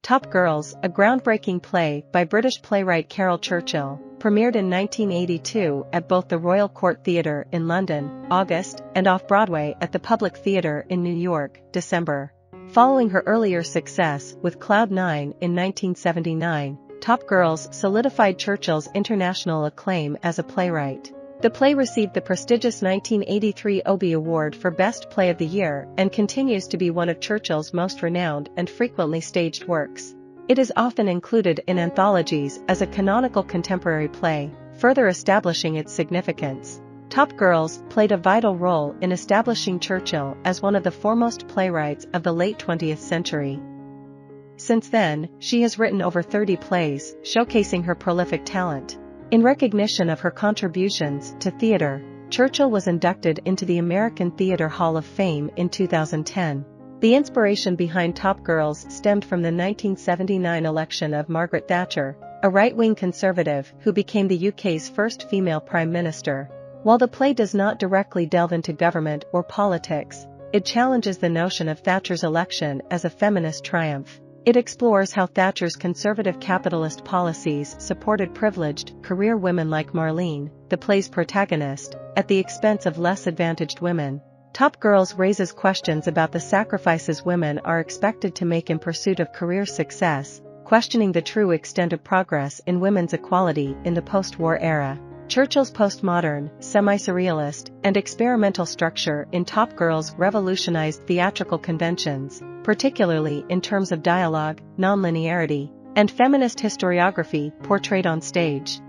Top Girls, a groundbreaking play by British playwright Caryl Churchill, premiered in 1982 at both the Royal Court Theatre in London, August, and off-Broadway at the Public Theatre in New York, December. Following her earlier success with Cloud 9 in 1979, Top Girls solidified Churchill's international acclaim as a playwright. The play received the prestigious 1983 Obie Award for Best Play of the Year and continues to be one of Churchill's most renowned and frequently staged works. It is often included in anthologies as a canonical contemporary play, further establishing its significance. Top Girls played a vital role in establishing Churchill as one of the foremost playwrights of the late 20th century. Since then, she has written over 30 plays, showcasing her prolific talent. In recognition of her contributions to theater, Churchill was inducted into the American Theatre Hall of Fame in 2010. The inspiration behind Top Girls stemmed from the 1979 election of Margaret Thatcher, a right-wing conservative who became the UK's first female Prime Minister. While the play does not directly delve into government or politics, it challenges the notion of Thatcher's election as a feminist triumph. It explores how Thatcher's conservative capitalist policies supported privileged, career women like Marlene, the play's protagonist, at the expense of less advantaged women. Top Girls raises questions about the sacrifices women are expected to make in pursuit of career success, questioning the true extent of progress in women's equality in the post-war era. Churchill's postmodern, semi-surrealist, and experimental structure in Top Girls revolutionized theatrical conventions, particularly in terms of dialogue, nonlinearity, and feminist historiography portrayed on stage.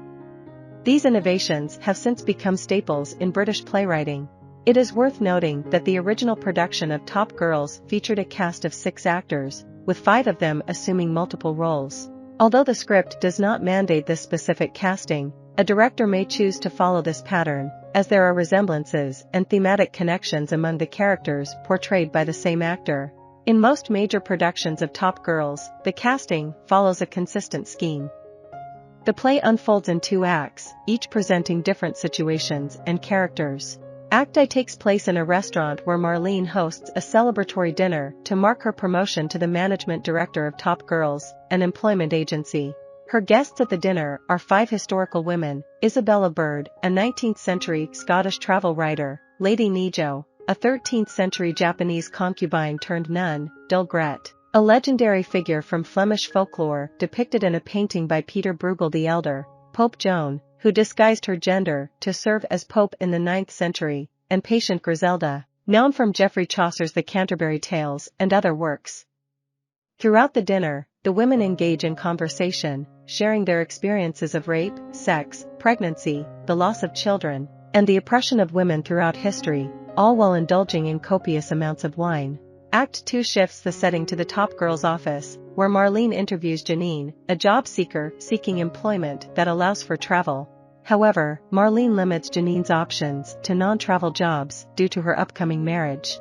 These innovations have since become staples in British playwriting. It is worth noting that the original production of Top Girls featured a cast of 6 actors, with 5 of them assuming multiple roles. Although the script does not mandate this specific casting, a director may choose to follow this pattern, as there are resemblances and thematic connections among the characters portrayed by the same actor. In most major productions of Top Girls, the casting follows a consistent scheme. The play unfolds in 2 acts, each presenting different situations and characters. Act I takes place in a restaurant where Marlene hosts a celebratory dinner to mark her promotion to the management director of Top Girls, an employment agency. Her guests at the dinner are 5 historical women: Isabella Bird, a 19th-century Scottish travel writer; Lady Nijo, a 13th-century Japanese concubine turned nun; Dulgret, a legendary figure from Flemish folklore depicted in a painting by Peter Bruegel the Elder; Pope Joan, who disguised her gender to serve as pope in the 9th century, and Patient Griselda, known from Geoffrey Chaucer's The Canterbury Tales and other works. Throughout the dinner, the women engage in conversation, sharing their experiences of rape, sex, pregnancy, the loss of children, and the oppression of women throughout history, all while indulging in copious amounts of wine. Act 2 shifts the setting to the Top Girls' office, where Marlene interviews Janine, a job seeker seeking employment that allows for travel. However, Marlene limits Janine's options to non-travel jobs due to her upcoming marriage.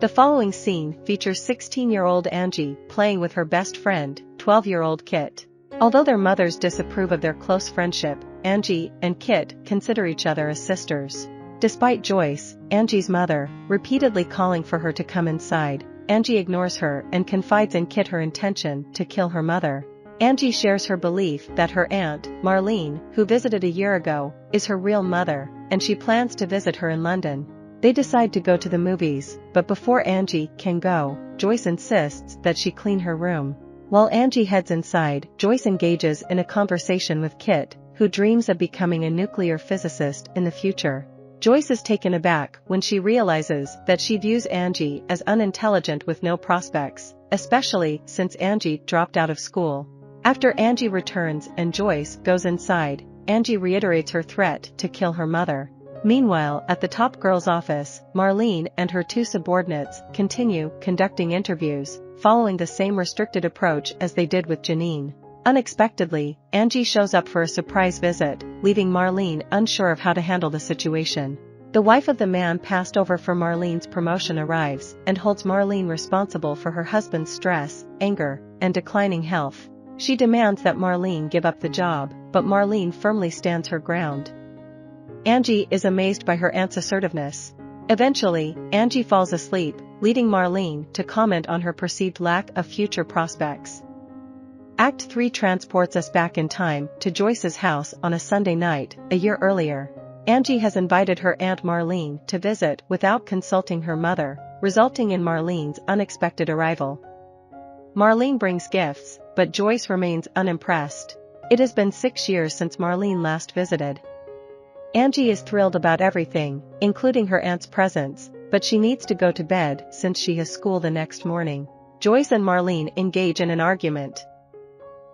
The following scene features 16-year-old Angie playing with her best friend, 12-year-old Kit. Although their mothers disapprove of their close friendship, Angie and Kit consider each other as sisters. Despite Joyce, Angie's mother, repeatedly calling for her to come inside, Angie ignores her and confides in Kit her intention to kill her mother. Angie shares her belief that her aunt, Marlene, who visited a year ago, is her real mother, and she plans to visit her in London. They decide to go to the movies, but before Angie can go, Joyce insists that she clean her room. While Angie heads inside, Joyce engages in a conversation with Kit, who dreams of becoming a nuclear physicist in the future. Joyce is taken aback when she realizes that she views Angie as unintelligent with no prospects, especially since Angie dropped out of school. After Angie returns and Joyce goes inside, Angie reiterates her threat to kill her mother. Meanwhile, at the Top Girls' office, Marlene and her 2 subordinates continue conducting interviews, following the same restricted approach as they did with Janine. Unexpectedly, Angie shows up for a surprise visit, leaving Marlene unsure of how to handle the situation. The wife of the man passed over for Marlene's promotion arrives and holds Marlene responsible for her husband's stress, anger, and declining health. She demands that Marlene give up the job, but Marlene firmly stands her ground. Angie is amazed by her aunt's assertiveness. Eventually, Angie falls asleep, leading Marlene to comment on her perceived lack of future prospects. Act 3 transports us back in time to Joyce's house on a Sunday night, a year earlier. Angie has invited her Aunt Marlene to visit without consulting her mother, resulting in Marlene's unexpected arrival. Marlene brings gifts, but Joyce remains unimpressed. It has been 6 years since Marlene last visited. Angie is thrilled about everything, including her aunt's presence, but she needs to go to bed since she has school the next morning. Joyce and Marlene engage in an argument.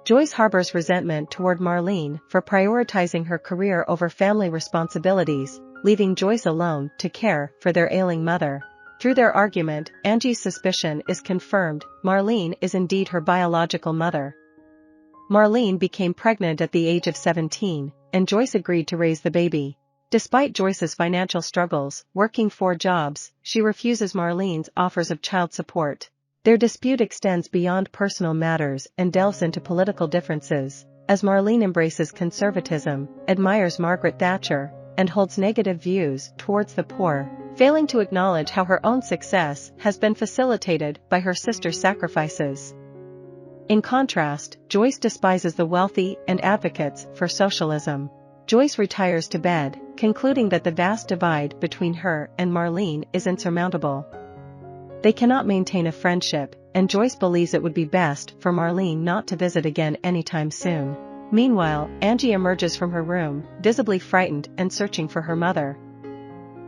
Joyce harbors resentment toward Marlene for prioritizing her career over family responsibilities, leaving Joyce alone to care for their ailing mother. Through their argument, Angie's suspicion is confirmed: Marlene is indeed her biological mother. Marlene became pregnant at the age of 17, and Joyce agreed to raise the baby. Despite Joyce's financial struggles, working 4 jobs, she refuses Marlene's offers of child support. Their dispute extends beyond personal matters and delves into political differences, as Marlene embraces conservatism, admires Margaret Thatcher, and holds negative views towards the poor, failing to acknowledge how her own success has been facilitated by her sister's sacrifices. In contrast, Joyce despises the wealthy and advocates for socialism. Joyce retires to bed, concluding that the vast divide between her and Marlene is insurmountable. They cannot maintain a friendship, and Joyce believes it would be best for Marlene not to visit again anytime soon. Meanwhile, Angie emerges from her room, visibly frightened and searching for her mother.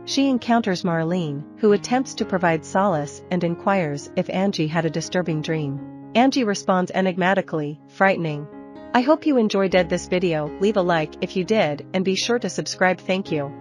She encounters Marlene, who attempts to provide solace and inquires if Angie had a disturbing dream. Angie responds enigmatically, frightening. I hope you enjoyed this video. Leave a like if you did and be sure to subscribe. Thank you.